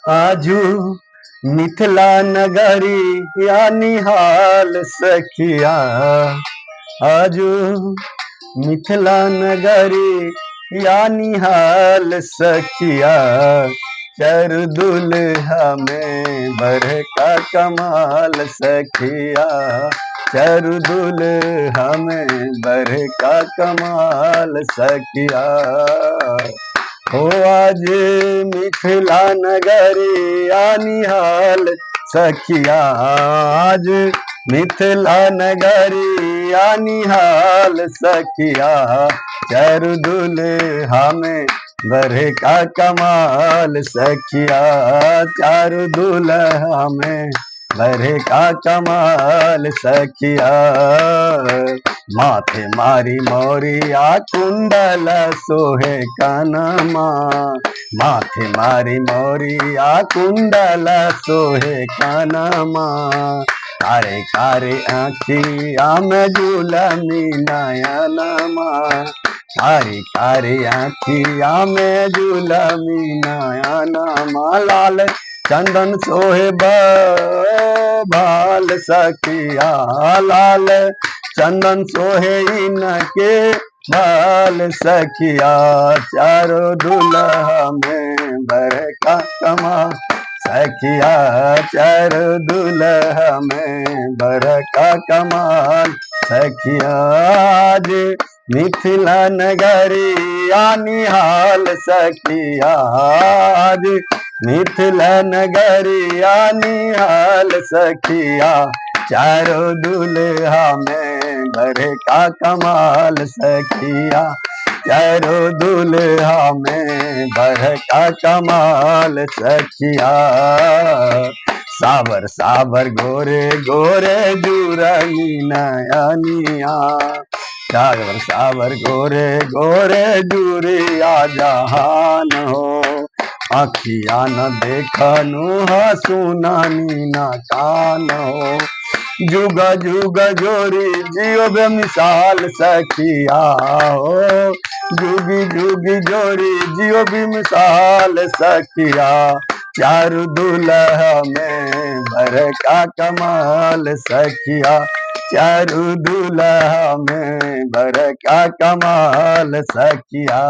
आजू मिथिला नगरी या निहाल सखिया। आजू मिथिला नगरी या निहाल सखिया। चर दुल्हा में बर का कमाल सखिया। चर दुल्हा में बर का कमाल सखिया। हो आज मिथिला नगरी या निहाल सखिया। आज मिथिला नगरी या निहाल सखिया। चर दुल्हा में बरे का कमाल सखिया। चार दुल्हा में बरे का कमाल सखिया। माथे मारी मोरिया कुंडल सोहे कानमा। माथे मारी मोरिया कुंडल सोहे कानमा। कारे कारे आँखिया में झूलनी नयनमा। कारी कारी आँखिया में झूलनी नयनमा। लाल चंदन सोहे बाल सखिया। लाल चंदन सोहे इनके बाल सखिया। चारों दुल्हा में बर का कमाल सखिया। चारों दुल्हा में बर का कमाल सखिया। आज मिथिला नगरी या निहाल सखिया। आज मिथिला नगरी या निहाल सखिया। चारों दुल्हा में बरे का कमाल सखिया। चारों दुल्हा में बर का कमाल सखिया। सावर सावर गोरे गोरे जुरनी नयनिया। सावर सावर गोरे गोरे जुरिया जहान हो। अखिया न देखनु सुनानी न कान हो। जुग जुग जोरी जियो बेमिसाल सखिया हो। जुगी जुगी जोरी जियो बेमिसाल सखिया। चार दुल्हा में बर का कमाल सखिया। चारू दुल्हा में बर का कमाल सखिया।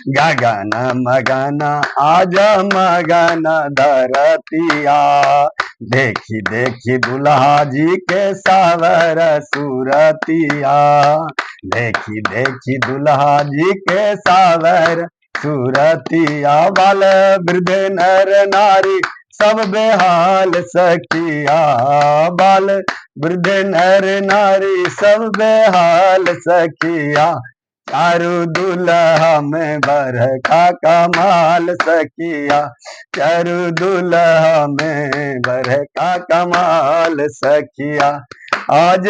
गगन मगन आजा मगन धरतिया। देखी देखी दुल्हा जी के सावर सूरतिया। देखी देखी दुल्हा जी के सावर सूरतिया। बाल वृद्ध नर नारी सब बेहाल सखिया। बाल वृद्ध नर नारी सब बेहाल सखिया। चारू दुल्हा में बर का कमाल सखिया। चारू दुल्हा में बर का कमाल सखिया। आज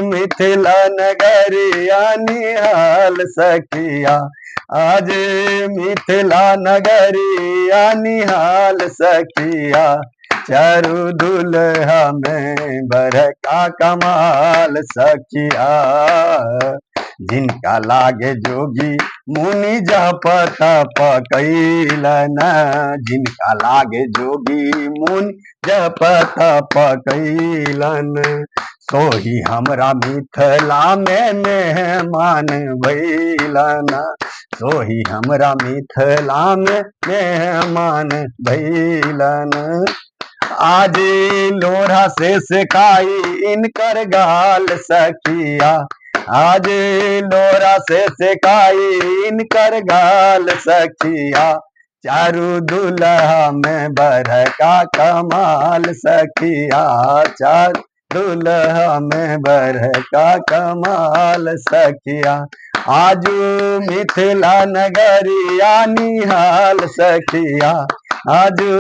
मिथिला नगरी या निहाल सखिया। आज मिथिला नगरी या निहाल सखिया। चारू दुल्हा में बर का कमाल सखिया। जिनका लागे जोगी मुनि जप तप कैलन। जिनका लागे जोगी मुनि जप तप कैलन। सोही हमरा मिथिला में मेहमान भैलन। सोही हमरा मिथिला में मेहमान भैलन। आज लोढ़ा से सेकाई इनकर गाल सखिया। आज लोढ़ा से सेकाई इनकर गाल सखिया। चारू दुल्हा में बर का कमाल सखिया। चार दुल्हा में बर का कमाल सखिया। आजू मिथिला नगरी या निहाल सखिया। आजू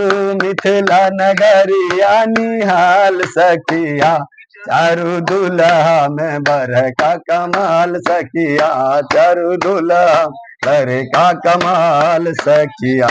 मिथिला नगरी या निहाल सखिया। चारू दुल्हा में बर का कमाल सखिया। चारू दुल्हा बर का कमाल सखिया।